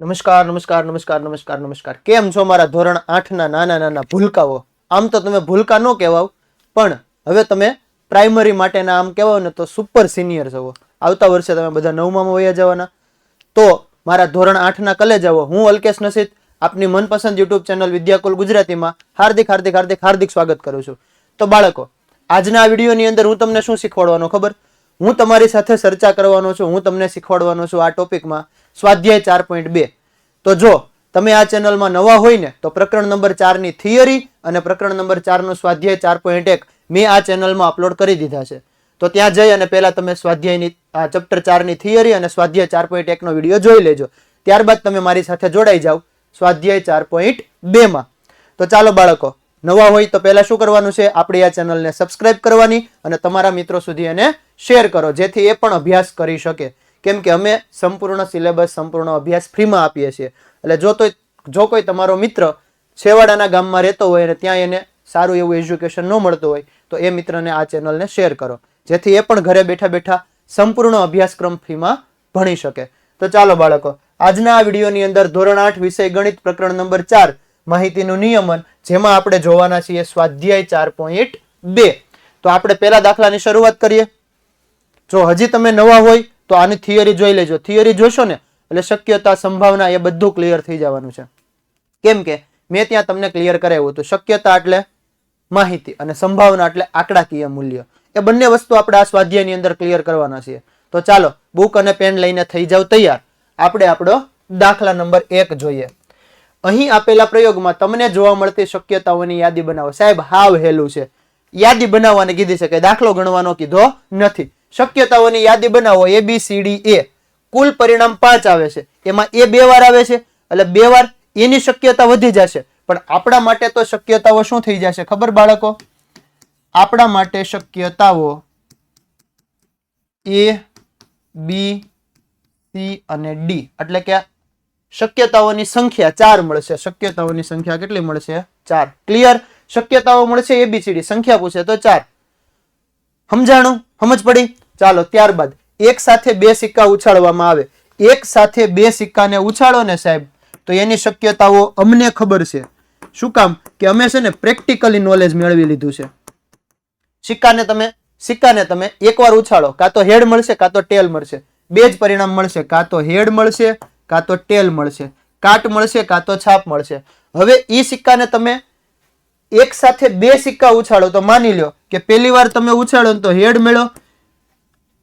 નમસ્કાર નમસ્કાર નમસ્કાર નમસ્કાર નમસ્કાર કેમ છો મારા ધોરણ 8 ના નાના નાના ભૂલકાઓ? આમ તો તમે ભૂલકા ન કહેવાવ, પણ હવે તમે પ્રાઇમરી માટેના આમ કહેવાવ ને તો સુપર સિનિયર છો. આવતા વર્ષે તમે બધા 9માં વયા જવાના. તો મારા ધોરણ 8 ના કલેજાઓ, હું અલ્કેશ નસીદ આપની મનપસંદ યુટ્યુબ ચેનલ વિદ્યાકુલ ગુજરાતીમાં હાર્દિક હાર્દિક હાર્દિક હાર્દિક સ્વાગત કરું છું. તો બાળકો, આજના આ વિડીયોની અંદર હું તમને શું શીખવાડવાનો ખબર? હું તમારી સાથે ચર્ચા કરવાનો છું. હું તમને શીખવાડવાનો છું આ ટોપિકમાં સ્વાધ્યાય 4.2. તો જો તમે આ ચેનલમાં નવા હોય ને તો પ્રકરણ નંબર 4 ની થિયરી અને પ્રકરણ નંબર 4 નો સ્વાધ્યાય 4.1 મેં આ ચેનલમાં અપલોડ કરી દીધા છે. તો ત્યાં જઈ અને પહેલા તમે સ્વાધ્યાયની ચેપ્ટર 4 ની થિયરી અને સ્વાધ્યાય 4.1 નો વિડીયો જોઈ લેજો. ત્યારબાદ તમે મારી સાથે જોડાઈ જાઓ સ્વાધ્યાય 4.2 માં. તો ચાલો બાળકો, નવા હોય તો પહેલા શું કરવાનું છે? આપણી આ ચેનલને સબસ્ક્રાઇબ કરવાની અને તમારા મિત્રો સુધી એને શેર કરો, જેથી એ પણ અભ્યાસ કરી શકે. કેમ કે અમે સંપૂર્ણ સિલેબસ, સંપૂર્ણ અભ્યાસ ફ્રીમાં આપીએ છીએ. એટલે જો કોઈ તમારો મિત્ર છેવાડાના ગામમાં રહેતો હોય અને ત્યાં એને સારું એવું એજ્યુકેશન ન મળતું હોય તો એ મિત્રને આ ચેનલને શેર કરો, જેથી એ પણ ઘરે બેઠા બેઠા સંપૂર્ણ અભ્યાસક્રમ ફ્રીમાં ભણી શકે. તો ચાલો બાળકો, આજના આ વિડીયોની અંદર ધોરણ 8 વિષય ગણિત પ્રકરણ નંબર 4 માહિતીનું નિયમન, જેમાં આપણે જોવાના છીએ સ્વાધ્યાય 4.2. તો આપણે પહેલા દાખલાની શરૂઆત કરીએ. જો હજી તમે નવા હોય તો આની થિયરી જોઈ લેજો. થિયરી જોશો ને એટલે શક્યતા, સંભાવના એ બધું ક્લિયર થઈ જવાનું છે. કેમ કે મેં ત્યાં તમને ક્લિયર કરાવ્યું હતું. શક્યતા એટલે માહિતી અને સંભાવના એટલે આંકડાકીય મૂલ્ય. એ બંને વસ્તુ આપણે આ સ્વાધ્યાયની અંદર ક્લિયર કરવાના છીએ. તો ચાલો બુક અને પેન લઈને થઈ જાવ તૈયાર. આપણે આપણો દાખલા નંબર 1 જોઈએ. અહીં આપેલા પ્રયોગમાં તમને જોવા મળતી શક્યતાઓની યાદી બનાવો. સાહેબ હાવ હેલું છે. યાદી બનાવવાની કીધી છે, કે દાખલો ગણવાનો કીધો નથી. શક્યતાઓની યાદી બનાવો. ABCDE કુલ પરિણામ 5 આવે છે, એમાં એ 2 વાર આવે છે, એટલે 2 વાર એની શક્યતા વધી જશે. પણ આપણા માટે તો શક્યતાઓ શું થઈ જશે ખબર બાળકો? આપણા માટે શક્યતાઓ A, B, C અને D, એટલે કે શક્યતાઓની સંખ્યા 4 મળશે. શક્યતાઓની સંખ્યા કેટલી મળશે? 4. ક્લિયર? શક્યતાઓ મળશે ABCD, સંખ્યા પૂછે તો 4. સમજાણું? સમજ પડી? ચાલો ત્યારબાદ એક સાથે 2 સિક્કા ઉછાળવામાં આવે. એક સાથે 2 સિક્કાને ઉછાળો ને સાહેબ, તો એની શક્યતાઓ અમને ખબર છે. શું કામ? કે અમે છે ને પ્રેક્ટિકલી નોલેજ મેળવી લીધું છે. સિક્કાને તમે એકવાર ઉછાળો, કાં તો હેડ મળશે કાં તો ટેલ મળશે. 2 જ પરિણામ મળશે, કાં તો હેડ મળશે કાં તો ટેલ મળશે, કાટ મળશે કાં તો છાપ મળશે. હવે ઈ સિક્કાને તમે એક સાથે 2 સિક્કા ઉછાળો તો માની લો કે પહેલી વાર તમે ઉછાળો તો હેડ મેળો,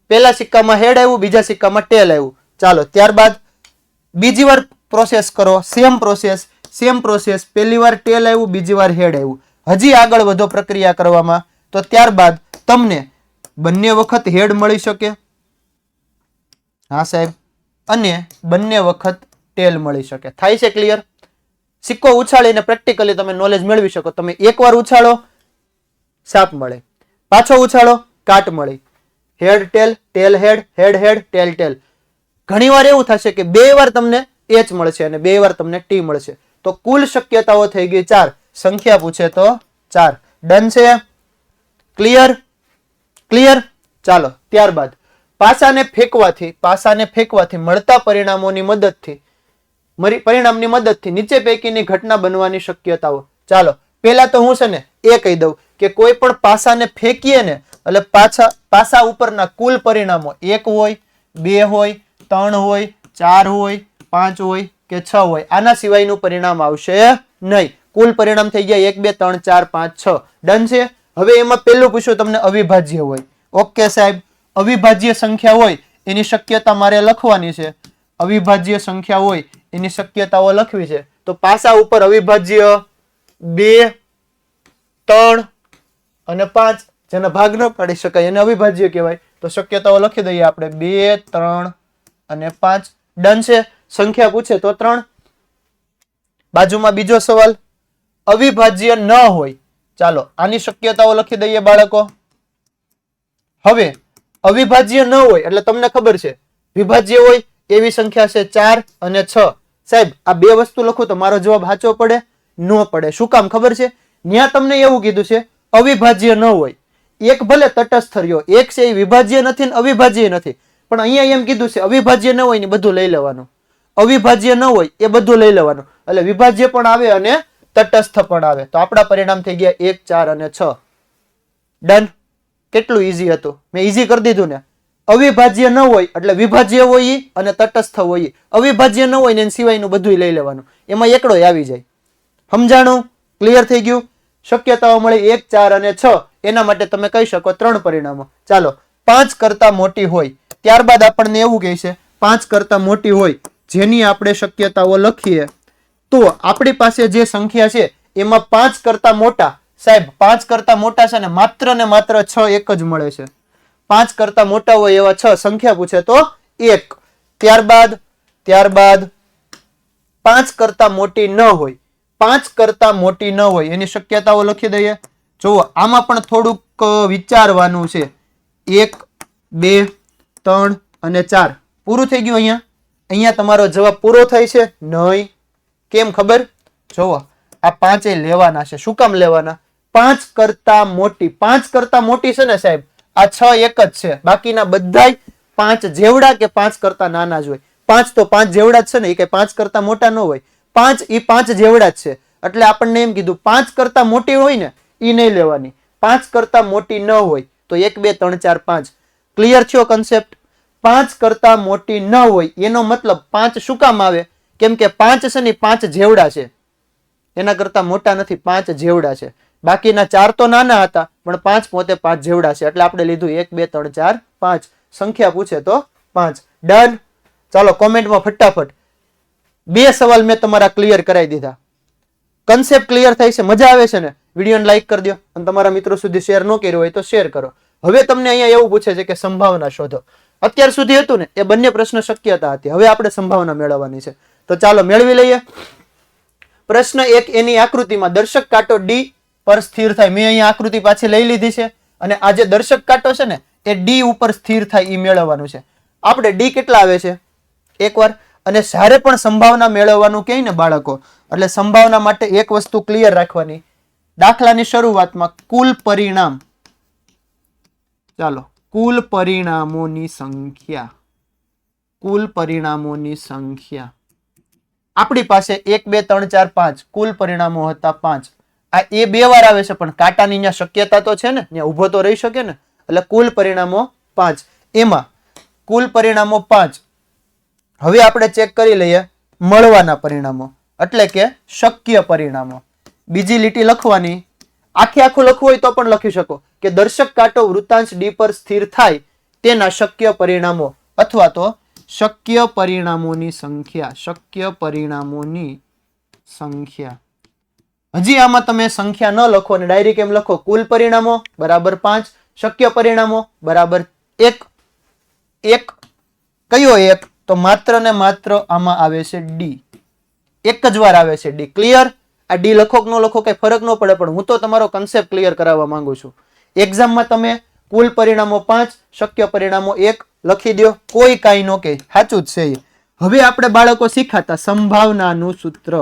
પહેલા સિક્કામાં હેડ આવ્યું, બીજા સિક્કામાં ટેલ આવ્યું. ચાલો ત્યારબાદ બીજી વાર પ્રોસેસ કરો. સેમ પ્રોસેસ, પહેલી વાર ટેલ આવ્યું, બીજી વાર હેડ આવ્યું. હજી આગળ વધો પ્રક્રિયા કરવામાં, તો ત્યારબાદ તમને બંને વખત હેડ મળી શકે, હા સાહેબ, અને બંને વખત ટેલ મળી શકે. થાય છે ક્લિયર? સિક્કો ઉછાળીને પ્રેક્ટિકલી તમે નોલેજ મેળવી શકો. તમે એકવાર ઉછાળો સાપ મળે, પાછો ઉછાળો કાટ મળી, હેડ ટેલ, ટેલ હેડ, હેડ હેડ, ટેલ ટેલ. ઘણી વાર એવું થશે કે 2 વાર તમને H મળશે અને 2 વાર તમને T મળશે. તો કુલ શક્યતાઓ થઈ ગઈ 4. સંખ્યા પૂછે તો 4. ડન છે? ક્લિયર? ચાલો ત્યારબાદ પાસાને ફેંકવાથી મળતા પરિણામની મદદથી નીચે પૈકીની ઘટના બનવાની શક્યતાઓ. ચાલો પહેલા તો હું છે ને એ કહી દઉં કે કોઈ પણ પાસાને ફેંકીએ ને એટલે પાસા ઉપરના કુલ પરિણામો 1 હોય, 2 હોય, 3 હોય, 4 હોય, 5 હોય કે 6 હોય, આના સિવાયનું પરિણામ આવશે નહીં. કુલ પરિણામ થઈ ગયા 1, 2, 3, 4, 5, 6. ડન છે? હવે એમાં પહેલું પૂછ્યું તમને અવિભાજ્ય હોય. ઓકે સાહેબ, અવિભાજ્ય સંખ્યા હોય એની શક્યતા મારે લખવાની છે. અવિભાજ્ય સંખ્યા હોય એની શક્યતાઓ લખવી છે. તો પાસા ઉપર અવિભાજ્ય 2, 3 અને 5, જેના ભાગ ન પાડી શકાય એને અવિભાજ્ય કહેવાય. તો શક્યતાઓ લખી દઈએ આપણે 2, 3 અને 5. ડન છે? સંખ્યા પૂછે તો 3. બાજુમાં બીજો સવાલ, અવિભાજ્ય ન હોય. ચાલો આની શક્યતાઓ લખી દઈએ બાળકો. હવે અવિભાજ્ય ન હોય એટલે તમને ખબર છે વિભાજ્ય હોય એવી સંખ્યા છે 4 અને 6. સાહેબ આ 2 વસ્તુ લખું તો મારો જવાબ સાચો પડે? ન પડે. શું કામ ખબર છે? ત્યાં તમને એવું કીધું છે અવિભાજ્ય ન હોય. એક ભલે તટસ્થ રહ્યો, એક છે એ વિભાજ્ય નથી ને અવિભાજ્ય નથી, પણ અહીંયા એમ કીધું છે અવિભાજ્ય ન હોય ને બધું લઈ લેવાનું. અવિભાજ્ય ન હોય એ બધું લઈ લેવાનું. એટલે વિભાજ્ય પણ આવે અને તટસ્થ પણ આવે. તો આપણા પરિણામ થઈ ગયા 1, 4 અને 6. ડન. કેટલું ઈઝી હતું. મેં ઈઝી કરી દીધું ને. અવિભાજ્ય ન હોય એટલે વિભાજ્ય હોય અને તટસ્થ હોય. અવિભાજ્ય ન હોય ને એના સિવાયનું બધું લઈ લેવાનું. એમાં એકડો આવી જાય. સમજાણું? ક્લિયર થઈ ગયું? શક્યતાઓ મળી 1, 4 અને 6. એના માટે તમે કહી શકો 3 પરિણામો. ચાલો 5 કરતા મોટી હોય. ત્યારબાદ આપણને એવું કહે છે 5 કરતા મોટી હોય જેની આપણે શક્યતાઓ લખીએ તો આપણી પાસે જે સંખ્યા છે એમાં 5 કરતા મોટા, સાહેબ 5 કરતા મોટા છે ને માત્ર 6 એક જ મળે છે. 5 કરતા મોટા હોય એવા 6 સંખ્યા પૂછે તો 1. ત્યારબાદ 5 કરતા મોટી ન હોય, 5 કરતા મોટી ન હોય એની શક્યતાઓ લખી દઈએ. જુઓ આમાં પણ થોડુંક વિચારવાનું છે. 1, 2, 3 અને 4 પૂરું થઈ ગયું. અહીંયા તમારો જવાબ પૂરો થાય છે નહીં. કેમ ખબર? જુઓ આ 5 લેવાના છે. શું કામ લેવાના? 5 કરતા મોટી, 5 કરતા મોટી છે ને સાહેબ, આ 6 એક જ છે. બાકીના બધાય 5 જેવડા કે 5 કરતા નાના જ હોય. 5 તો 5 જેવડા જ છે ને, એ કઈ 5 કરતા મોટા ન હોય. 5 એ 5 જેવડા જ છે. એટલે આપણને એમ કીધું 5 કરતા મોટી હોય ને એ નહીં લેવાની. 5 કરતા મોટી ન હોય તો 1, 2, 3, 4, 5. ક્લિયર થયો કન્સેપ્ટ? 5 કરતા મોટી ન હોય એનો મતલબ 5 શું કામ આવે? કેમ કે 5 છે ને 5 જેવડા છે, એના કરતા મોટા નથી, 5 જેવડા છે. બાકીના 4 તો નાના હતા પણ 5 પોતે 5 જેવડા છે. એટલે આપણે લીધું 1, 2, 3, 4, 5. સંખ્યા પૂછે તો 5. ડન. ચાલો કોમેન્ટમાં ફટાફટ 2 સવાલ મેં તમારા ક્લિયર કરાવી દીધા. કન્સેપ્ટ ક્લિયર થાય છે? મજા આવે છે ને? વિડીયોને લાઈક કરી દો અને તમારા મિત્રો સુધી શેર ન કર્યો હોય તો શેર કરો. હવે તમને અહીંયા એવું પૂછે છે કે સંભાવના શોધો. અત્યાર સુધી હતું ને એ બંને પ્રશ્ન શક્યતા હતી. હવે આપણે સંભાવના મેળવવાની છે. તો ચાલો મેળવી લઈએ. પ્રશ્ન 1 એની આકૃતિમાં દર્શક કાંટો D પર સ્થિર થાય. મેં અહીંયા આકૃતિ પાછી લઈ લીધી છે અને આ જે દર્શક કાંટો છે ને એ D ઉપર સ્થિર થાય એ મેળવવાનું છે. આપણે D કેટલા આવે છે એકવાર. અને જ્યારે પણ સંભાવના મેળવવાનું કહે ને બાળકો, એટલે સંભાવના માટે એક વસ્તુ ક્લિયર રાખવાની. દાખલાની શરૂઆતમાં કુલ પરિણામ, ચાલો કુલ પરિણામોની સંખ્યા, કુલ પરિણામોની સંખ્યા આપણી પાસે 1, 2, 3, 4, 5 કુલ પરિણામો હતા 5. આ એ 2 વાર આવે છે પણ કાંટાની અહીંયા શક્યતા તો છે ને, ત્યાં ઉભો તો રહી શકે ને. એટલે કુલ પરિણામો 5. એમાં કુલ પરિણામો 5. હવે આપણે ચેક કરી લઈએ મળવાના પરિણામો, એટલે કે શક્ય પરિણામો. બીજી લીટી લખવાની. આખું લખવું હોય તો પણ લખી શકો કે દર્શક કાંટો વૃત્તાંશ D પર સ્થિર થાય તેના શક્ય પરિણામો અથવા તો શક્ય પરિણામોની સંખ્યા. શક્ય પરિણામોની સંખ્યા. હજી આમાં તમે સંખ્યા ન લખો અને ડાયરેક્ટ એમ લખો કુલ પરિણામો બરાબર 5, શક્ય પરિણામો બરાબર 1. કયો 1? તો માત્ર ને માત્ર આમાં આવે છે D. એક જ વાર આવે છે D. ક્લિયર? આ D લખો કે ન લખો કઈ ફરક ન પડે, પણ હું તો તમારો કન્સેપ્ટ ક્લિયર કરાવવા માંગુ છું. એક્ઝામમાં તમે કુલ પરિણામો 5, શક્ય પરિણામો 1 લખી દો, કોઈ કાંઈ ન કહે. સાચું જ છે. હવે આપણે બાળકો શીખાતા સંભાવનાનું સૂત્ર.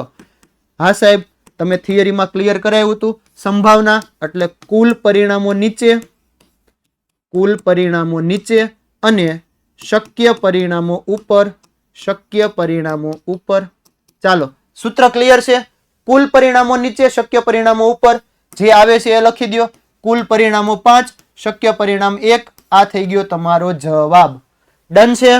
હા સાહેબ, તમે થિયરીમાં ક્લિયર કરાવ્યું હતું. સંભાવના એટલે કુલ પરિણામો નીચે, કુલ પરિણામો નીચે અને શક્ય પરિણામો ઉપર, શક્ય પરિણામો ઉપર. ચાલો સૂત્ર ક્લિયર છે? કુલ પરિણામો નીચે, શક્ય પરિણામો ઉપર. જે આવે છે એ લખી દો. કુલ પરિણામો 5, શક્ય પરિણામ 1. આ થઈ ગયો તમારો જવાબ. ડન છે?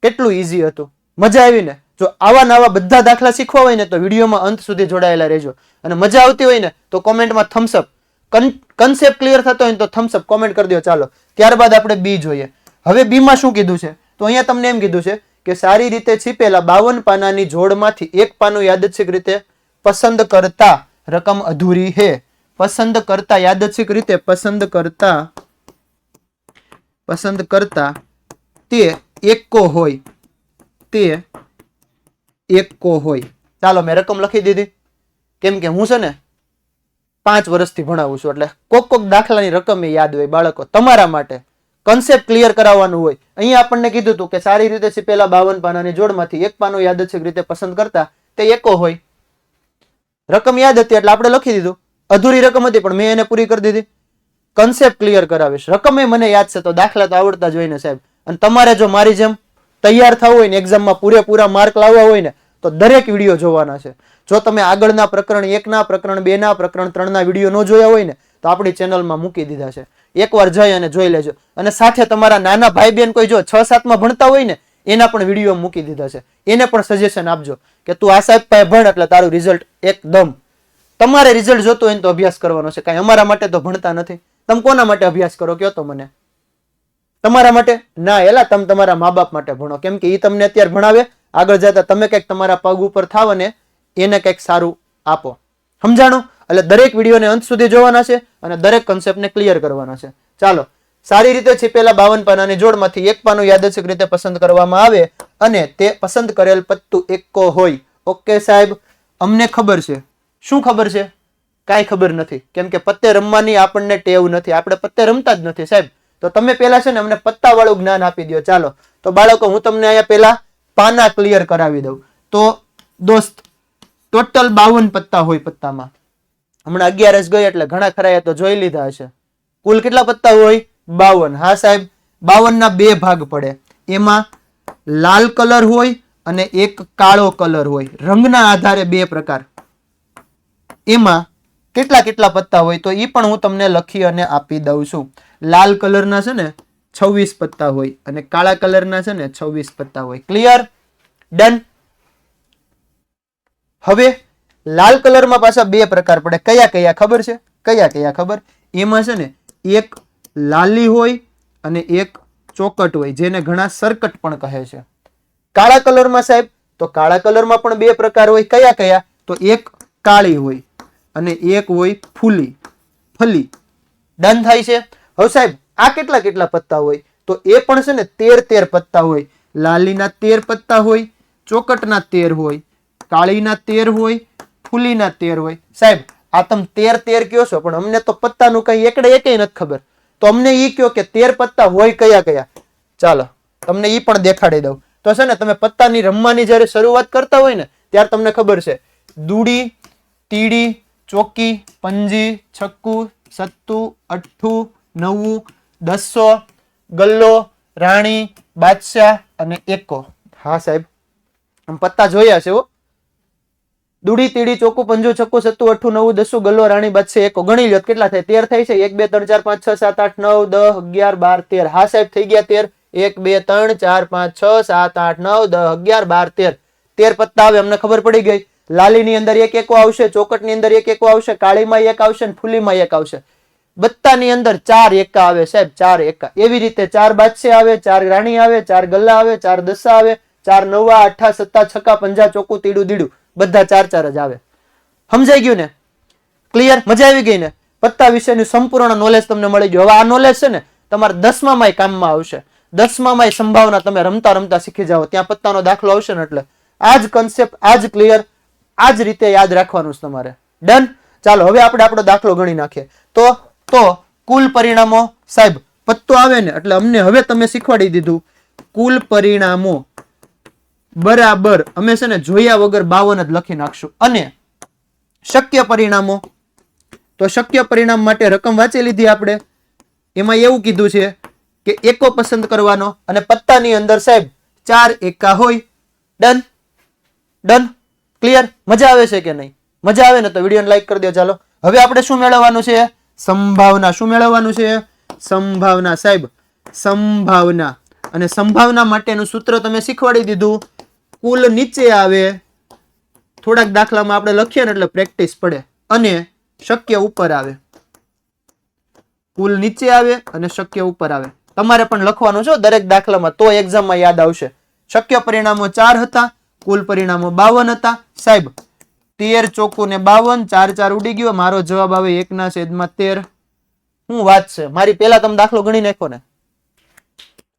કેટલું ઈઝી હતું. મજા આવી ને? જો આવા નવા બધા દાખલા શીખવા હોય ને તો વિડીયોમાં અંત સુધી જોડાયેલા રહેજો. અને મજા આવતી હોય ને તો કોમેન્ટમાં થમ્સ અપ, કન્સેપ્ટ ક્લિયર થતો હોય ને તો થમ્સ અપ કોમેન્ટ કરી દો. ચાલો ત્યારબાદ આપણે બી જોઈએ. હવે બી માં શું કીધું છે? તો અહીંયા તમને એમ કીધું છે કે સારી રીતે છીપેલા 52 પાનાની જોડમાંથી એક પાનું યાદચ્છિક રીતે પસંદ કરતા રકમ અધૂરી હે. પસંદ કરતા યાદચ્છિક રીતે પસંદ કરતા તે એકો હોય, તે એકો હોય. ચાલો મેં રકમ લખી દીધી. કેમ કે હું છે ને 5 વર્ષથી ભણાવું છું એટલે કોક દાખલાની રકમ યાદ હોય બાળકો. તમારા માટે કન્સેપ્ટ ક્લિયર કરાવવાનું હોય. અહીંયા આપણને કીધું હતું કે સારી રીતે છીપેલા 52 પાનાની જોડમાંથી એક પાનું યાદચ્છિક રીતે પસંદ કરતા તે એકો હોય. રકમ યાદ હતી એટલે આપણે લખી દીધું. અધૂરી રકમ હતી પણ મેં એને પૂરી કરી દીધી. કન્સેપ્ટ ક્લિયર કરાવીશ. રકમ મને યાદ છે તો દાખલા તો આવડતા જ હોય ને સાહેબ. અને તમારે જો મારી જેમ તૈયાર થવું હોય ને એક્ઝામમાં પૂરેપૂરા માર્ક લાવવા હોય ને તો દરેક વિડીયો જોવાના છે. જો તમે આગળના પ્રકરણ 1 ના, પ્રકરણ 2 ના, પ્રકરણ 3 ના વિડીયો ન જોયા હોય ને તો આપણી ચેનલમાં મૂકી દીધા છે. એકવાર જઈ અને જોઈ લેજો. અને સાથે તમારા નાના ભાઈ બહેન કોઈ જો 6-7 માં ભણતા હોય ને એના પણ વિડીયો મૂકી દીધા છે. એને પણ સજેશન આપજો કે તું આ સાહેબ પાસે ભણ એટલે તારું રિઝલ્ટ એકદમ. તમારે રિઝલ્ટ જોતું હોય ને તો અભ્યાસ કરવાનો છે. કાંઈ અમારા માટે તો ભણતા નથી. તમે કોના માટે અભ્યાસ કરો કયો તો મને? તમારા માટે ના, એલા તમે તમારા મા બાપ માટે ભણો. કેમ કે એ તમને અત્યારે ભણાવે, આગળ જતા તમે કંઈક તમારા પગ ઉપર થાવ અને એને કંઈક સારું આપો. સમજાણું? એટલે દરેક વિડીયોને અંત સુધી જોવાના છે અને દરેક કન્સેપ્ટને ક્લિયર કરવાના છે. ચાલો, સારી રીતે છીપેલા 52 પાનાની જોડમાંથી એક પાનું યાદચ્છિક રીતે પસંદ કરવામાં આવે અને તે પસંદ કરેલ પત્તું એકો હોય. ઓકે સાહેબ, અમને ખબર છે. શું ખબર છે? કાંઈ ખબર નથી. કેમ કે પત્તે રમવાની આપણને ટેવ નથી. આપણે પત્તે રમતા જ નથી સાહેબ. તો તમે પેલા છે ને અમને પત્તા વાળું જ્ઞાન આપી દો. ચાલો તો બાળકો, હું તમને અહીંયા પેલા પાના ક્લિયર કરાવી દઉં. તો દોસ્ત, ટોટલ 52 પત્તા હોય પત્તામાં. હમણાં 11 ગઈ એટલે ઘણા ખરા તો જોઈ લીધા હશે. કુલ કેટલા પત્તા હોય? 52. હા સાહેબ, 52 ના 2 ભાગ પડે. એમાં લાલ કલર હોય અને એક કાળો કલર હોય. રંગના આધારે 2 પ્રકાર. એમાં કેટલા કેટલા પત્તા હોય તો એ પણ હું તમને લખી અને આપી દઉં છું. લાલ કલરના છે ને 26 પત્તા હોય અને કાળા કલરના છે ને 26 પત્તા હોય. ક્લિયર? ડન. હવે લાલ કલરમાં પાછા 2 પ્રકાર પડે. કયા કયા ખબર છે? કયા કયા ખબર? એમાં છે ને એક લાલી હોય અને એક ચોકટ હોય, જેને ઘણા સરકટ પણ કહે છે. કાળા કલરમાં સાહેબ, તો કાળા કલરમાં પણ 2 પ્રકાર હોય. કયા કયા? તો એક કાળી હોય અને એક હોય ફૂલી, ફલી. ડન થાય છે? હવે સાહેબ આ કેટલા કેટલા પત્તા હોય? તો એ પણ છે ને 13 પત્તા હોય. લાલીના 13 પત્તા હોય, ચોકટના 13 હોય, કાળીના 13 હોય, ફૂલીના 13 હોય. સાહેબ આ તમે 13 કયો છો, પણ અમને તો પત્તાનું કઈ એકડે એકેય નથી ખબર. તો અમને ઈ કયો કે 13 પત્તા હોય કયા કયા. ચાલો તમને ઈ પણ દેખાડી દઉં. તો છે ને તમે પત્તાની રમવાની જયારે શરૂઆત કરતા હોય ને ત્યારે તમને ખબર છે, દૂડી, તીડી, ચોકી, પંજી, છક્કુ, સત્તુ, અઠ્ઠું, નવ્વું, દસો, ગલ્લો, રાણી, બાદશાહ અને એકો. હા સાહેબ, પત્તા જોયા છે હો. દૂડી, તીડી, ચોકુ, પંજુ, છક્કુ, સત્તુ, અઠ્ઠું, નવ્વું, દસું, ગલ્લો, રાણી, બાદશાહ, એકો. ગણી લ્યો કેટલા થાય? 13 થાય છે. 1 2 3 4 5 6 7 8 9 10 11 12 13. હા સાહેબ થઈ ગયા 13. 1 2 3 4 5 6 7 8 9 10 11 12 13. 13 પત્તા આવે, અમને ખબર પડી ગઈ. લાલીની અંદર એક એકો આવશે, ચોકટની અંદર એક એકો આવશે, કાળીમાં એક આવશે અને ફૂલીમાં એક આવશે. બત્તાની અંદર 4 એકા આવે સાહેબ, 4 એકા. એવી રીતે 4 બાદશાહ આવે, 4 રાણી આવે, 4 ગલ્લા આવે, 4 દસા આવે, 4 નવ્વા, અઠ્ઠા, સત્તા, છક્કા, પંજા, ચોકુ, તીડું, દીડું, બધા 4 જ આવે. સમજાઈ ગયું ને? ક્લિયર? મજા આવી ગઈ ને? પત્તા વિશેનું સંપૂર્ણ નોલેજ તમને મળી ગયું. હવે આ નોલેજ છે ને તમારે 10મામાં કામમાં આવશે. 10મામાં સંભાવના તમે રમતા રમતા શીખી જાઓ. ત્યાં પત્તાનો દાખલો આવશે ને એટલે આ જ કન્સેપ્ટ, આ જ ક્લિયર, આ જ રીતે યાદ રાખવાનું છે તમારે. ડન? ચાલો હવે આપણે આપણો દાખલો ગણી નાખીએ. તો કુલ પરિણામો સાહેબ, પત્તો આવે ને એટલે અમને હવે તમે શીખવાડી દીધું. કુલ પરિણામો બરાબર અમે છે ને જોયા વગર 52 જ લખી નાખશું. અને શક્ય પરિણામો, તો શક્ય પરિણામ માટે રકમ વાંચી લીધી આપણે. એમાં એવું કીધું છે કે એકો પસંદ કરવાનો અને પત્તાની અંદર સાહેબ 4 એકા હોય. ડન? ડન? ક્લિયર? મજા આવે છે કે નહીં? મજા આવે ને તો વિડીયોને લાઈક કરી દો. ચાલો હવે આપણે શું મેળવવાનું છે? સંભાવના. શું મેળવવાનું છે? સંભાવના સાહેબ, સંભાવના. અને સંભાવના માટેનું સૂત્ર તમે શીખવાડી દીધું. કુલ નીચે આવે, થોડાક દાખલામાં આપણે લખીએ ને એટલે પ્રેક્ટિસ પડે, અને શક્ય ઉપર આવે. કુલ નીચે આવે અને શક્ય ઉપર આવે. તમારે પણ લખવાનું છે દરેક દાખલામાં, તો એક્ઝામમાં યાદ આવશે. શક્ય પરિણામો 4 હતા, કુલ પરિણામો 52 હતા. સાહેબ 13 ચોકુ ને 52, 4 4 ઉડી ગયો. મારો જવાબ આવે 1/13. શું વાત છે? મારી પેલા તમે દાખલો ગણી નાખો ને.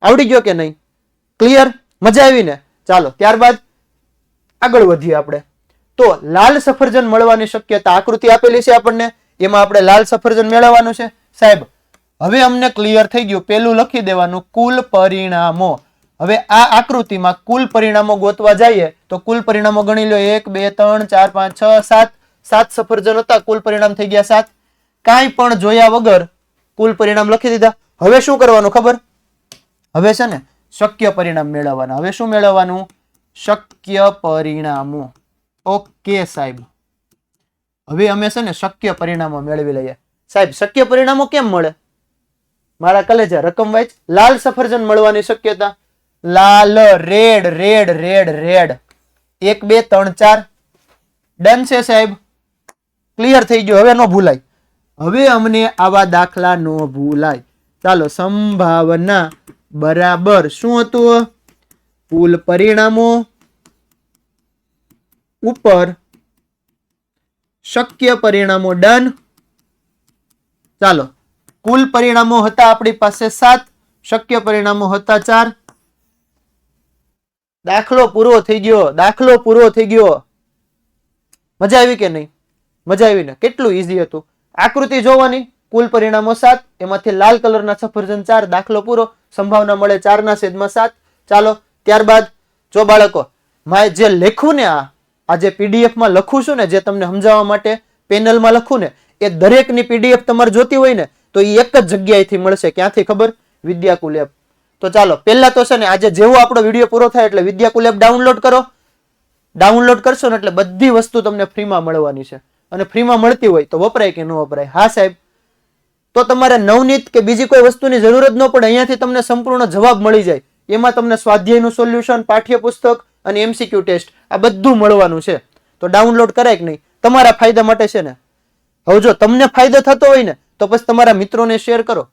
આવડી ગયો કે નહીં? ક્લિયર? મજા આવી ને? ચાલો ત્યારબાદ આગળ વધીએ આપણે. તો લાલ સફરજન મળવાની શક્યતા આકૃતિ આપેલી છે આપણને, એમાં આપણે લાલ સફરજન મેળવવાનું છે. સાહેબ હવે અમને ક્લિયર થઈ ગયું. પેલું લખી દેવાનું કુલ પરિણામો. હવે આ આકૃતિમાં કુલ પરિણામો ગોતવા જઈએ તો કુલ પરિણામો ગણી લો. 1 2 3 4 5 6 7. 7 સફરજન હતા, કુલ પરિણામ થઈ ગયા 7. કાંઈ પણ જોયા વગર કુલ પરિણામ લખી દીધા. હવે શું કરવાનું ખબર? હવે છે ને શક્ય પરિણામ મેળવવાના. હવે શું મેળવવાનું? શક્ય પરિણામો. ઓકે સાહેબ, હવે અમે છે ને શક્ય પરિણામો મેળવી લઈએ. સાહેબ શક્ય પરિણામો કેમ મળે? મારા કલેજા રકમ વાઇઝ લાલ સફરજન મળવાની શક્યતા. લાલ, red red red red, 1 2 3 4. Done છે સાહેબ, ક્લિયર થઈ ગયો. હવે નો ભૂલાય, હવે અમને આવા દાખલા નો ભૂલાય. ચાલો, સંભાવના બરાબર શું હતું? કુલ પરિણામો ઉપર શક્ય પરિણામો. ડન. ચાલો, કુલ પરિણામો હતા આપણી પાસે 7, શક્ય પરિણામો હતા 4. દાખલો પૂરો થઈ ગયો, દાખલો પૂરો થઈ ગયો. મજા આવી કે નહીં? મજા આવી ને? કેટલું ઈઝી હતું. આકૃતિ જોવાની, કુલ પરિણામો 7, એમાંથી લાલ કલરના સફરજન 4, દાખલો પૂરો. સંભાવના મળે 4/7. ચાલો, ત્યારબાદ જો બાળકો મારે જે લખ્યું ને, આ જે પીડીએફ માં લખું છું ને, જે તમને સમજાવવા માટે પેનલમાં લખું ને, એ દરેકની પીડીએફ તમારે જોતી હોય ને તો એ એક જ જગ્યાએથી મળશે. ક્યાંથી ખબર? વિદ્યાકુલ એપ. તો ચાલો, પહેલા તો છે ને આજે જેવો આપણો વિડીયો પૂરો થાય એટલે વિદ્યાકુલ એપ ડાઉનલોડ કરો. ડાઉનલોડ કરશો ને એટલે બધી વસ્તુ તમને ફ્રીમાં મળવાની છે. અને ફ્રીમાં મળતી હોય તો વપરાય કે ન વપરાય? હા સાહેબ. તો તમારે નવનીત કે બીજી કોઈ વસ્તુની જરૂર જ ન પડે. અહીંયાથી તમને સંપૂર્ણ જવાબ મળી જાય. એમાં તમને સ્વાધ્યાયનું સોલ્યુશન, પાઠ્યપુસ્તક અને એમસીક્યુ ટેસ્ટ આ બધું મળવાનું છે. તો ડાઉનલોડ કરાય કે નહીં? તમારા ફાયદા માટે છે ને. હવે જો તમને ફાયદો થતો હોય ને તો પછી તમારા મિત્રોને શેર કરો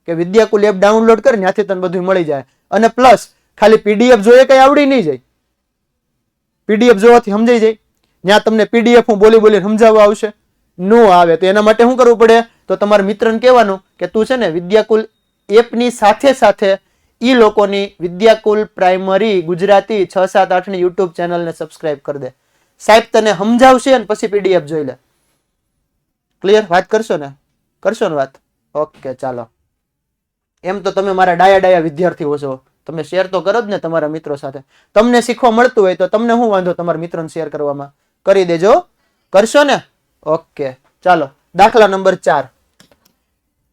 કે વિદ્યાકુલ એપ ડાઉનલોડ કર, ત્યાંથી તને બધું મળી જાય. અને પ્લસ ખાલી પીડીએફ જોઈએ કઈ આવડી નહીં જાય. પીડીએફ જોવાથી સમજાઈ જાય. ત્યાં તમને પીડીએફ હું બોલી બોલી સમજાવવા આવશે? નો આવે. તો એના માટે શું કરવું પડે? તો તમારા મિત્રને કહેવાનું કે તું છે ને વિદ્યાકુલ એપની સાથે સાથે ઈ લોકોની વિદ્યાકુલ પ્રાઇમરી ગુજરાતી 6 7 8 ની યુટ્યુબ ચેનલને સબસ્ક્રાઇબ કરી દે. સાહેબ તને સમજાવશે અને પછી પીડીએફ જોઈ લે. ક્લિયર? વાત કરશો ને? કરશો ને વાત? ઓકે ચાલો. એમ તો તમે મારા ડાયા વિદ્યાર્થીઓ છો, તમે શેર તો કરો જ ને તમારા મિત્રો સાથે. તમને શીખવા મળતું હોય તો તમને શું વાંધો તમારા મિત્રોને શેર કરવામાં? કરી દેજો. કરશો ને? ઓકે ચાલો, દાખલા નંબર 4.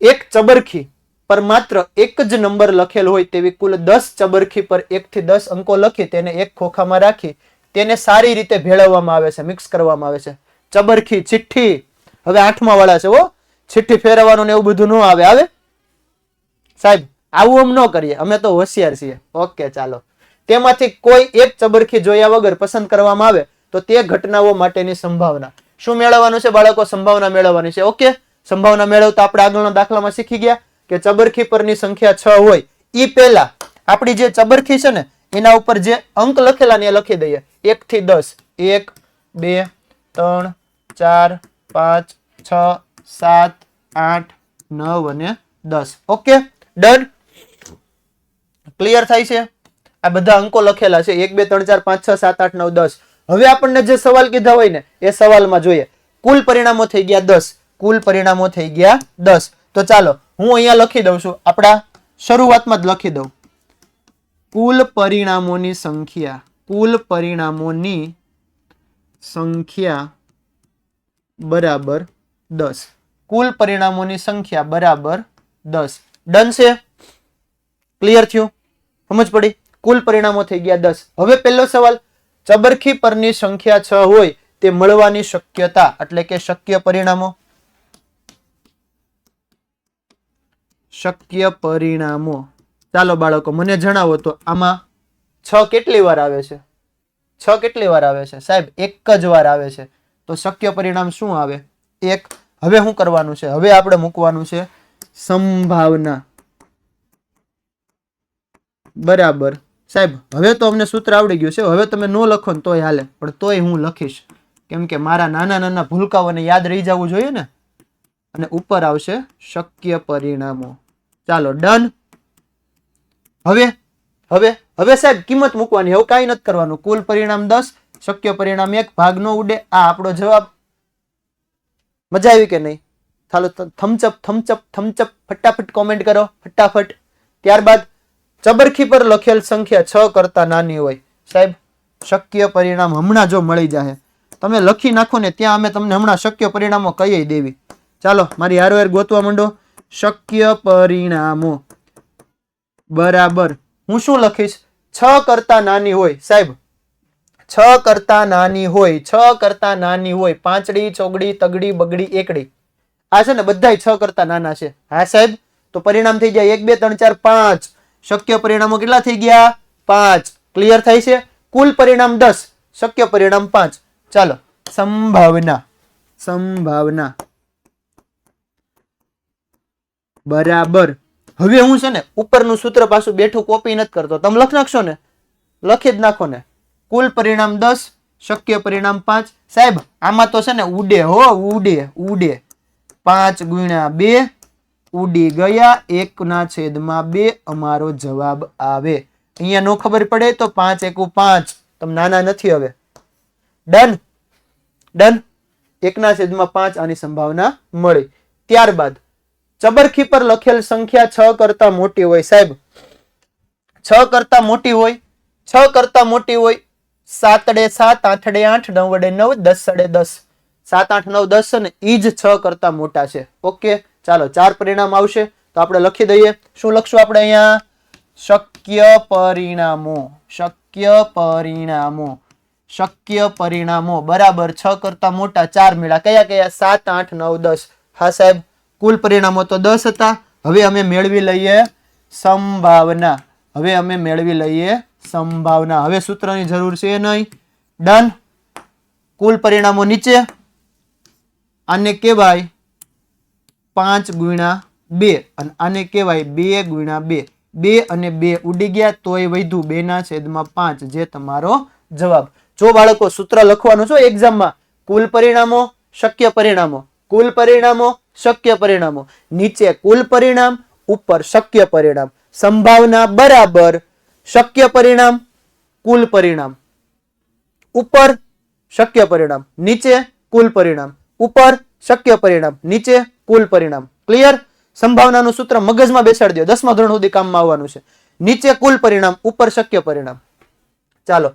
એક ચબરખી પર માત્ર એક જ નંબર લખેલ હોય તેવી કુલ 10 ચબરખી પર 1 થી 10 અંકો લખી તેને એક ખોખામાં રાખી તેને સારી રીતે ભેળવવામાં આવે છે, મિક્સ કરવામાં આવે છે. ચબરખી, ચિઠ્ઠી. હવે 8મા વાળા છે હો. ચિઠ્ઠી ફેરવવાનું ને એવું બધું ન આવે. આવે સાહેબ? આવું આમ ન કરીએ, અમે તો હોશિયાર છીએ. ઓકે ચાલો, તેમાંથી કોઈ એક ચબરખી જોયા વગર પસંદ કરવામાં આવે તો તે ઘટનાઓ માટેની સંભાવના. શું મેળવવાનું છે બાળકો? સંભાવના મેળવવાની છે. ઓકે, સંભાવના મેળવતા આપણે આગળના દાખલામાં શીખી ગયા કે ચબરખી પરની સંખ્યા 6 હોય. ઈ પહેલા આપણી જે ચબરખી છે ને એના ઉપર જે અંક લખેલા ને એ લખી દઈએ. 1 થી 10. 1 2 3 4 5 6 7 8 9 અને 10. Okay done. ક્લિયર થાય છે? આ બધા અંકો લખેલા છે 1 2 3 4 5 6 7 8 9 10. હવે આપણને જે સવાલ કીધા હોય ને એ સવાલમાં જોઈએ. કુલ પરિણામો થઈ ગયા 10. કુલ પરિણામો થઈ ગયા 10. તો ચાલો હું અહીંયા લખી દઉં છું. આપણા શરૂઆતમાં જ લખી દઉં. કુલ પરિણામોની સંખ્યા, કુલ પરિણામોની સંખ્યા બરાબર 10. કુલ પરિણામોની સંખ્યા બરાબર 10. ડન છે? ક્લિયર થયું? સમજ પડી? કુલ પરિણામો થઈ ગયા 10. હવે પહેલો સવાલ, ચબરખી પરની સંખ્યા 6 હોય તે મળવાની શક્યતા એટલે કે શક્ય પરિણામો. શક્ય પરિણામો. ચાલો બાળકો મને જણાવો તો આમાં 6 કેટલી વાર આવે છે? 6 કેટલી વાર આવે છે? સાહેબ એક જ વાર આવે છે. તો શક્ય પરિણામ શું આવે? 1. હવે શું કરવાનું છે? હવે આપણે મૂકવાનું છે સંભાવના બરાબર. સાહેબ હવે તો અમને સૂત્ર આવડી ગયું છે. હવે તમે નો લખો ને તોય હાલે, પણ તોય હું લખીશ કેમ કે મારા નાના ભૂલકાઓને યાદ રહી જવું જોઈએ ને. અને ઉપર આવશે શક્ય પરિણામો. ચાલો ડન. હવે હવે હવે સાહેબ કિંમત મૂકવાની. હવે કાંઈ નથી કરવાનું. કુલ પરિણામ 10, શક્ય પરિણામ 1, ભાગ નો ઉડે. આ આપણો જવાબ. મજા આવી કે નહીં? ચાલો થમ્સઅપ ફટાફટ કોમેન્ટ કરો ફટાફટ. ત્યારબાદ ચબરખી પર લખેલ સંખ્યા 6 કરતા નાની હોય. સાહેબ શક્ય પરિણામ હમણાં જો મળી જાય તમે લખી નાખો ને ત્યાં અમે તમને હમણાં શક્ય પરિણામો કહીએ દેવી. ચાલો મારી હારો ગોતવા માંડો. શક્ય પરિણામો બરાબર હું શું લખીશ? 6 કરતા નાની હોય સાહેબ, 6 કરતા નાની હોય, 6 કરતા નાની હોય, પાંચડી, ચોગડી, તગડી, બગડી, એકડી, આ છે ને બધાય 6 કરતા નાના છે. હા સાહેબ, તો પરિણામ થઈ જાય 1 2 3 4 5. શક્ય પરિણામો કેટલા થઈ ગયા? 5. ક્લિયર થાય છે? કુલ પરિણામ 10, શક્ય પરિણામ 5. ચાલો, સંભાવના, સંભાવના બરાબર. હવે હું છે ને ઉપરનું સૂત્ર પાછું બેઠું કોપી નથી કરતો, તમે લખ નાખશો ને, લખી જ નાખો ને. કુલ પરિણામ 10, શક્ય પરિણામ 5. સાહેબ આમાં તો છે ને ઉડે હો, ઉડે ઉડે. 5 ગુણ્યા 2 ઉડી ગયા, 1/2 અમારો જવાબ આવે. અહીંયા નો ખબર પડે તો 5 એકુ 5, તમે નાના નથી હવે. Done done. 1/5 આની સંભાવના મળી. ત્યારબાદ ચબરખી પર લખેલ સંખ્યા 6 કરતા મોટી હોય સાહેબ, 6 કરતા મોટી હોય, 6 કરતા મોટી હોય, 7 7, 8 8, 9 9, 10 10, 7 8 9 10 છે ને ઈ જ 6 કરતા મોટા છે. ઓકે, ચાલો 4 પરિણામ આવશે તો આપણે લખી દઈએ. શું લખશું આપણે અહીંયા? શક્ય પરિણામો, શક્ય પરિણામો, શક્ય પરિણામો બરાબર 6 કરતા મોટા 4 મળ્યા. કયા કયા? 7 8 9 10. હા સાહેબ, કુલ પરિણામો તો 10 હતા. હવે અમે મેળવી લઈએ સંભાવના, હવે અમે મેળવી લઈએ સંભાવના. હવે સૂત્રની જરૂર છે નહીં. ડન. કુલ પરિણામો નીચે, આને કહેવાય 5 ગુણ્યા 2 અને આને કહેવાય 2 ગુણ્યા 2. 2 અને 2 ઉડી ગયા તોય વધ્યું 2/5, જે તમારો જવાબ. જો બાળકો સૂત્ર લખવાનું છો એક્ઝામમાં, કુલ પરિણામો, શક્ય પરિણામો, કુલ પરિણામો, શક્ય પરિણામો, નીચે કુલ પરિણામ, ઉપર શક્ય પરિણામ. સંભાવના બરાબર શક્ય પરિણામ, કુલ પરિણામ, ઉપર શક્ય પરિણામ, નીચે કુલ પરિણામ, ઉપર શક્ય પરિણામ, નીચે કુલ પરિણામ. ક્લિયર? સંભાવનાનું સૂત્ર મગજમાં બેસાડી દો, 10મા ધોરણ સુધી કામમાં આવવાનું છે. નીચે કુલ પરિણામ, ઉપર શક્ય પરિણામ. ચાલો,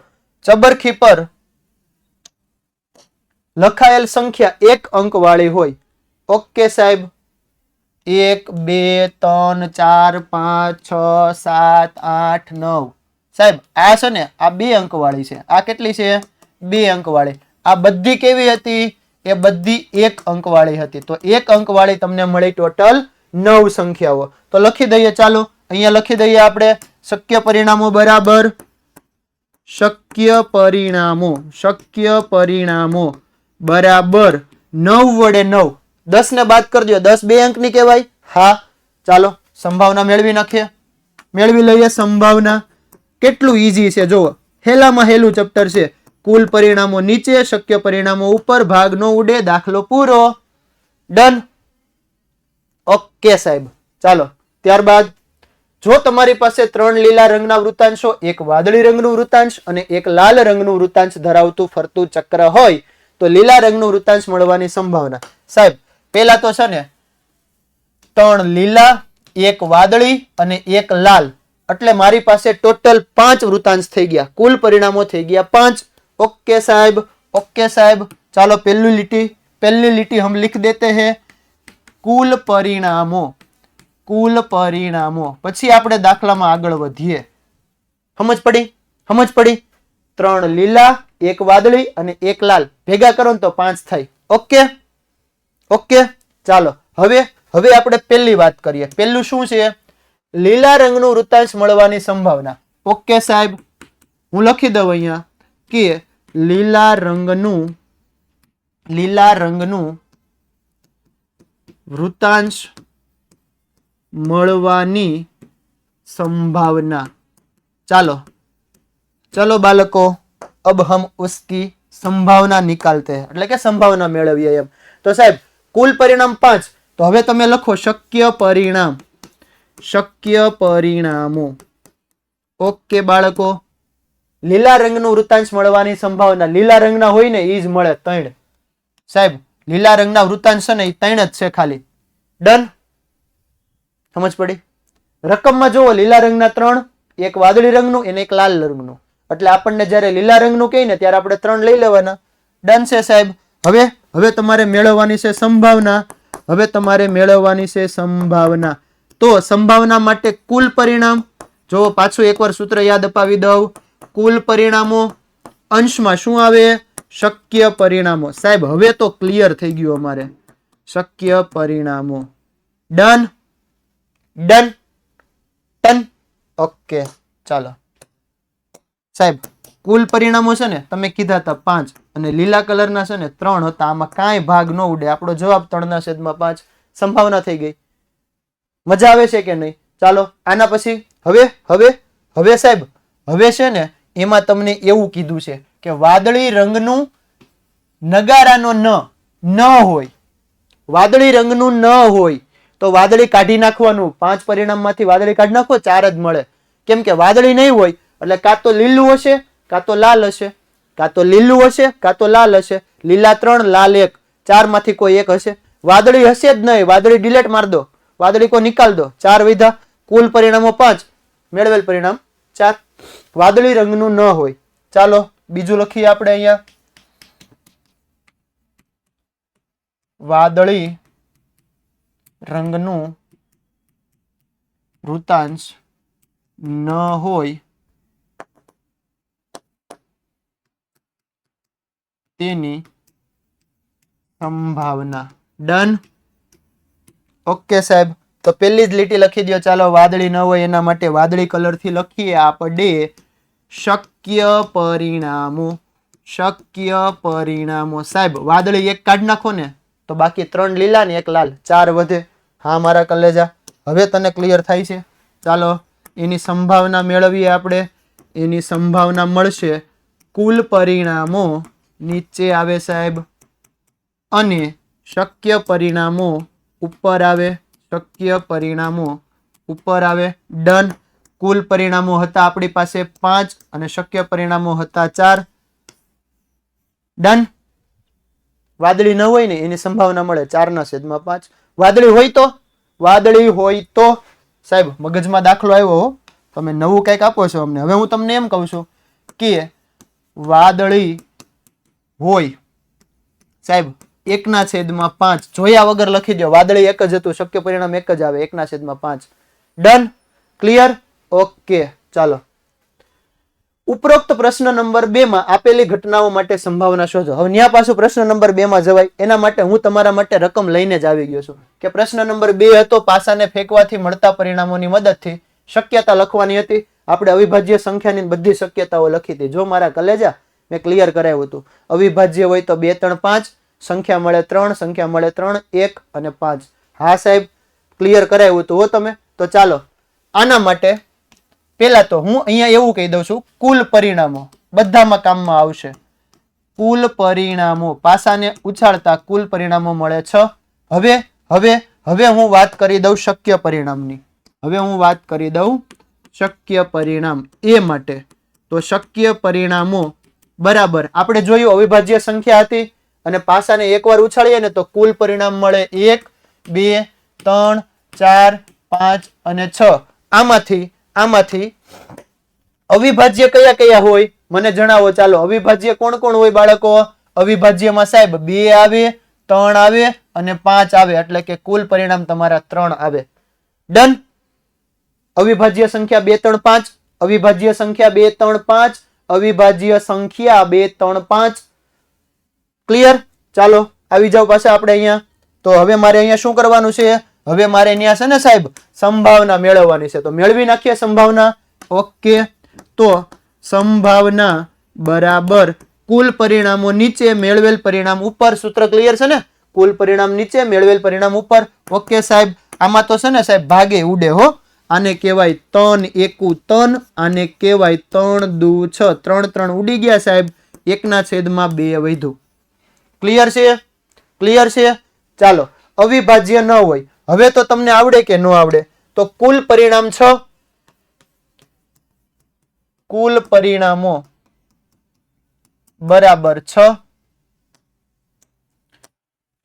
ચબરખી પર લખાયેલ સંખ્યા 1 અંક વાળી હોય. ઓકે સાહેબ, 1 2 3 4 5 6 7 8 9. સાહેબ આ છે ને આ 2 અંક વાળી છે. આ કેટલી છે? 2 અંક વાળી. આ બધી કેવી હતી? એ બધી 1 અંક વાળી હતી. તો 1 અંક વાળી તમને મળી ટોટલ 9 સંખ્યાઓ. તો લખી દઈએ. ચાલો અહીંયા લખી દઈએ આપણે શક્ય પરિણામો બરાબર શક્ય પરિણામો, શક્ય પરિણામો બરાબર 9 વડે 9. 10 ને બાદ કરી દો, 10 2 અંકની કહેવાય. હા, ચાલો સંભાવના મેળવી નાખીએ, મેળવી લઈએ સંભાવના. કેટલું ઈઝી છે જુઓ, હેલામાં હેલું ચેપ્ટર છે. કુલ પરિણામો નીચે, શક્ય પરિણામો ઉપર, ભાગ નો ઉડે, દાખલો પૂરો. ડન. ઓકે સાહેબ, ચાલો ત્યારબાદ જો તમારી પાસે 3 લીલા રંગના વૃત્તાંશો, 1 વાદળી રંગનું વૃત્તાંશ અને 1 લાલ રંગનું વૃત્તાંશ ધરાવતું ફરતું ચક્ર હોય તો લીલા રંગનું વૃત્તાંશ મળવાની સંભાવના. સાહેબ પેલા તો છે ને 3 લીલા, 1 વાદળી અને 1 લાલ, એટલે મારી પાસે ટોટલ 5 વૃત્તાંશ થઈ ગયા. કુલ પરિણામો થઈ ગયા 5. ओके साहब, ओके साहब. चलो पहली लिटी हम लिख देते हैं कुल परिणामों, कुल परिणामों. પછી આપણે દાખલામાં આગળ વધીએ. સમજ પડી? 3 લીલા, 1 વાદળી અને 1 લાલ ભેગા કરો તો 5 થાય. ઓકે ઓકે, ચાલો હવે આપણે પહેલી વાત કરીએ. પહેલું શું છે? લીલા રંગનું વૃત્તાંશ મળવાની સંભાવના. ઓકે સાહેબ, હું લખી દઉં અહીંયા કે લીલા રંગનું વૃત્તાંશ મળવાની संभावना. चलो बालको, अब हम उसकी संभावना निकालते हैं, એટલે કે સંભાવના મેળવીએ એમ. તો સાહેબ કુલ પરિણામ 5. તો હવે તમે લખો શક્ય પરિણામ, શક્ય પરિણામો. ઓકે બાળકો, લીલા રંગનું વૃત્તાંશ મળવાની સંભાવના, લીલા રંગના હોય ને ઈ જ મળે 3. સાહેબ લીલા રંગના વૃત્તાંશ છે ને ઈ 3 જ છે ખાલી. ડન. સમજ પડી? રકમમાં જુઓ, લીલા રંગના 3, 1 વાદળી રંગનું અને 1 લાલ રંગનું. એટલે આપણને જ્યારે લીલા રંગનું કહે ને ત્યારે આપણે 3 લઈ લેવાના. ડન છે સાહેબ. હવે તમારે મેળવવાની છે સંભાવના. હવે તમારે મેળવવાની છે સંભાવના. તો સંભાવના માટે કુલ પરિણામ, જો પાછું એકવાર સૂત્ર યાદ અપાવી દઉં. કુલ પરિણામો અંશમાં શું આવે? શક્ય પરિણામો. સાહેબ હવે તો ક્લિયર થઈ ગયું અમારે. શક્ય પરિણામો. Done done done. ઓકે ચાલો સાહેબ કુલ પરિણામો છે ને તમે કીધા હતા 5 અને લીલા કલરના છે ને 3 હતા. આમાં કાંઈ ભાગ ન ઉડે. આપણો જવાબ 3/5 સંભાવના થઈ ગઈ. મજા આવે છે કે નહીં? ચાલો આના પછી હવે સાહેબ હવે છે ને એમાં તમને એવું કીધું છે કે વાદળી રંગનું નગારાનો ન હોય, વાદળી રંગનું ન હોય તો વાદળી કાઢી નાખવાનું. 5 પરિણામમાંથી વાદળી કાઢી નાખો, 4 જ મળે. કેમ કે વાદળી નહીં હોય એટલે કાં તો લીલું હશે કાં તો લાલ હશે, કાં તો લીલું હશે કાં તો લાલ હશે. લીલા 3 લાલ 1, 4 માંથી કોઈ એક હશે. વાદળી હશે જ નહીં, વાદળી ડિલીટ માર દો, વાદળી કો નિકાલ દો. 4 વિધા. કુલ પરિણામો 5, મેળવેલ પરિણામ 4. વાદળી રંગનું ન હોય. ચાલો બીજું લખીએ આપણે અહીંયા. વાદળી રંગનું વૃતાંશ ન હોય તેની સંભાવના. ડન. ઓકે સાહેબ તો પહેલી જ લીટી લખી દો. ચાલો વાદળી ન હોય એના માટે વાદળી કલર થી લખીએ આપણે શક્ય પરિણામો. શક્ય પરિણામો. સાહેબ વાદળી એક કાઢી નાખો ને તો બાકી 3 લીલા ને 1 લાલ, 4 વધે. હા મારા કલેજા હવે તને ક્લિયર થાય છે. ચાલો એની સંભાવના મેળવીએ આપણે. એની સંભાવના મળશે કુલ પરિણામો નીચે આવે સાહેબ અને શક્ય પરિણામો ઉપર આવે. શક્ય પરિણામો ઉપર આવે. ડન. કુલ પરિણામો હતા આપણી પાસે 5 અને શક્ય પરિણામો હતા 4. ડન. વાદળી ન હોય ને એની સંભાવના મળે 4/5. વાદળી હોય તો સાહેબ મગજમાં દાખલો આવ્યો. તમે નવું કંઈક આપો છો અમને. હવે હું તમને એમ કહું છું કે વાદળી હોય સાહેબ 1/5. જોયા વગર લખી દો. વાદળી એક જ હતું, શક્ય પરિણામ એક જ આવે. 1/5. ડન. ક્લિયર? ઓકે ચાલો ઉપરોક્ત પ્રશ્ન નંબર 2 માં આપેલી ઘટનાઓ માટે સંભાવના શોધો. હવે ન્યા પાછું પ્રશ્ન નંબર 2 માં જવાય એના માટે હું તમારા માટે રકમ લઈને જ આવી ગયો છું કે પ્રશ્ન નંબર 2 હતો પાસાને ફેંકવાથી મળતા પરિણામોની મદદથી શક્યતા લખવાની હતી. આપણે અવિભાજ્ય સંખ્યાની બધી શક્યતાઓ લખી હતી. જો મારા કલેજા મેં ક્લિયર કરાવ્યું હતું. અવિભાજ્ય હોય તો 2 3 5, સંખ્યા મળે 3, સંખ્યા મળે 3, 1 અને 5. હા સાહેબ ક્લિયર કરાવ્યું હતું હો તમે. તો ચાલો આના માટે પેલા તો હું અહીંયા એવું કહી દઉં છું કુલ પરિણામો બધામાં કામમાં આવશે. કુલ પરિણામો પાસાને ઉછાળતા કુલ પરિણામો મળે 6. હવે હું વાત કરી દઉં શક્ય પરિણામની. હવે હું વાત કરી દઉં શક્ય પરિણામ એ માટે. તો શક્ય પરિણામો બરાબર આપણે જોયું અવિભાજ્ય સંખ્યા હતી અને પાસાને એકવાર ઉછાળીએ ને તો કુલ પરિણામ મળે 1 2 3 4 5 અને 6. આમાંથી અવિભાજ્ય કયા કયા હોય મને જણાવો. ચાલો અવિભાજ્ય કોણ કોણ હોય બાળકો? અવિભાજ્યમાં સાહેબ 2 આવે, 3 આવે અને 5 આવે. એટલે કે કુલ પરિણામ તમારા 3 આવે. ડન. અવિભાજ્ય સંખ્યા 2 3 5, અવિભાજ્ય સંખ્યા 2 3 5, અવિભાજ્ય સંખ્યા 2 3 5. ક્લિયર? ચાલો આવી જાવ પાછા આપણે અહીંયા. તો હવે મારે અહીંયા શું કરવાનું છે? હવે મારે અહીંયા છે ને સાહેબ સંભાવના મેળવવાની છે. તો મેળવી નાખીએ સંભાવના. ઓકે તો સંભાવના બરાબર કુલ પરિણામો નીચે મેળવેલ પરિણામ ઉપર. સૂત્ર ક્લિયર છે ને? કુલ પરિણામ નીચે મેળવેલ પરિણામ ઉપર. ઓકે સાહેબ આમાં તો છે ને સાહેબ ભાગે ઉડે હો. આને કહેવાય 3 એકુ 3, આને કહેવાય 3 દુ 6. 3 3 ઉડી ગયા સાહેબ. 1/2 વધ્યું. ક્લિયર છે? ક્લિયર છે? ચાલો અવિભાજ્ય ન હોય. હવે તો તમને આવડે કે ન આવડે? તો કુલ પરિણામ 6. કુલ પરિણામો બરાબર 6.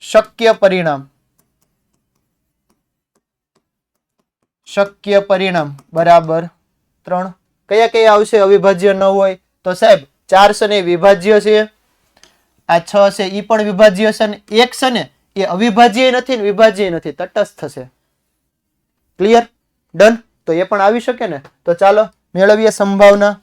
શક્ય પરિણામ બરાબર 3. કયા કયા આવશે અવિભાજ્ય ન હોય? તો સાહેબ 4 છે ને વિભાજ્ય છે. આ 6 છે ઈ પણ વિભાજ્ય છે ને 1 છે ને એ અવિભાજ્ય નથી ને વિભાજ્ય નથી, તટસ્થ છે. ક્લિયર? ડન. તો એ પણ આવી શકે ને. તો ચાલો મેળવીએ સંભાવના.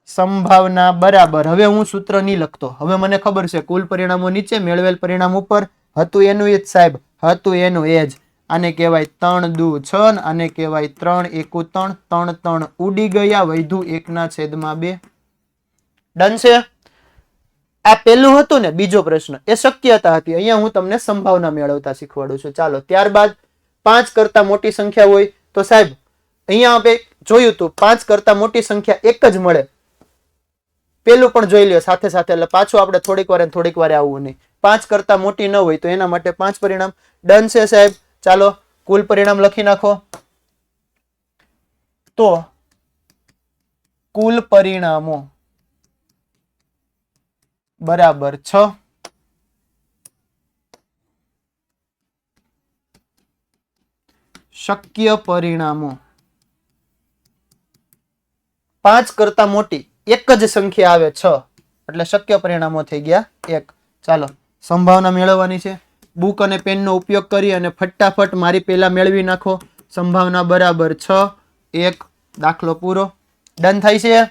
સંભાવના બરાબર, હવે હું સૂત્ર નહીં લખતો, હવે મને ખબર છે કુલ પરિણામો નીચે મેળવેલ પરિણામ ઉપર. હતું એનું એ જ સાહેબ, હતું એનું એ જ. આને કહેવાય 3 દુ 6 ને આને કહેવાય 3 એકુ 3. 3 3 ઉડી ગયા, વધ્યું 1/2. ડન છે. આ પેલું હતું ને બીજો પ્રશ્ન, એ શક્યતા હતી. અહીંયા હું તમને સંભાવના મેળવતા શીખવાડું છું. ચાલો ત્યારબાદ 5 કરતા મોટી સંખ્યા હોય તો સાહેબ અહીંયા આપણે જોયું હતું 5 કરતા મોટી સંખ્યા એક જ મળે. પેલું પણ જોઈ લ્યો સાથે સાથે, એટલે પાછું આપણે થોડીક વાર આવવું નહીં. 5 કરતા મોટી ન હોય તો એના માટે 5 પરિણામ. ડન છે સાહેબ. ચાલો કુલ પરિણામ લખી નાખો. તો કુલ પરિણામો બરાબર 6. શક્ય પરિણામો 5 કરતા મોટી એક જ સંખ્યા આવે 6, એટલે શક્ય પરિણામો થઈ ગયા 1. ચાલો સંભાવના મેળવવાની છે. બુક અને પેનનો ઉપયોગ કરી અને ફટાફટ મારી પહેલા મેળવી નાખો. સંભાવના બરાબર 6 1. દાખલો પૂરો. ડન થાય છે?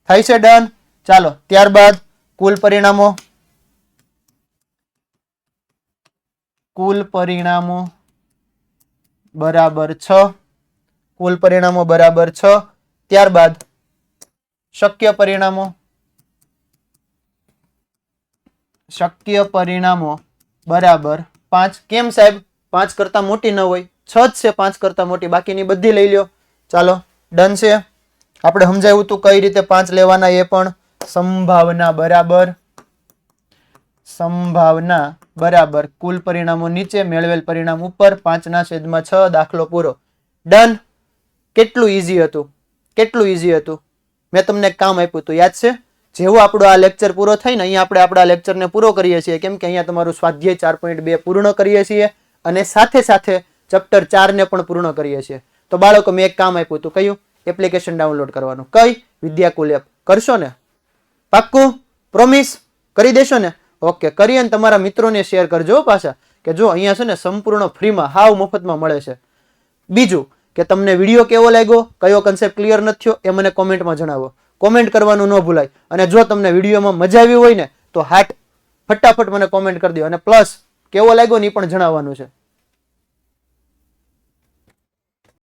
થાય છે ડન. ચાલો ત્યારબાદ કુલ પરિણામો. કુલ પરિણામો બરાબર 6. કુલ પરિણામો બરાબર 6. ત્યારબાદ શક્ય પરિણામો. શક્ય પરિણામો બરાબર 5. કેમ સાહેબ? 5 કરતા મોટી ન હોય, 6 જ છે 5 કરતા મોટી, બાકીની બધી લઈ લ્યો. ચાલો ડન છે. આપણે સમજાવ્યું તું કઈ રીતે 5 લેવાના એ પણ. સંભાવના બરાબર કુલ પરિણામો નીચે મેળવેલ પરિણામ ઉપર 5/6. દાખલો પૂરો. ડન. કેટલું ઈઝી હતું, કેટલું ઈઝી હતું. મેં તમને કામ આપ્યું હતું, યાદ છે? જેવો આપણો આ લેક્ચર પૂરો થાય ને, અહીંયા આપણે આપણા લેક્ચરને પૂરો કરીએ છીએ, કેમ કે અહીંયા તમારું સ્વાધ્યાય 4.2 પૂર્ણ કરીએ છીએ અને સાથે સાથે ચેપ્ટર 4 ને પણ પૂર્ણ કરીએ છીએ. તો બાળકો મેં એક કામ આપ્યું હતું, કયું? એપ્લિકેશન ડાઉનલોડ કરવાનું. કઈ? વિદ્યાકુલ એપ. કરશો ને? પાક્કું? પ્રોમિસ? કરી દેશો ને? ઓકે. કરી અને તમારા મિત્રોને શેર કરજો પાછા, કે જો અહીંયા છે ને સંપૂર્ણ ફ્રીમાં હાવ મફતમાં મળે છે. બીજું કે તમને વિડીયો કેવો લાગ્યો, કયો કન્સેપ્ટ ક્લિયર નથી થયો, એ મને કોમેન્ટમાં જણાવો. કોમેન્ટ કરવાનું ન ભૂલાય. અને જો તમને વિડીયોમાં મજા આવી હોય ને તો ફટાફટ મને કોમેન્ટ કરી દો. અને પ્લસ કેવો લાગ્યો ને એ પણ જણાવવાનું છે.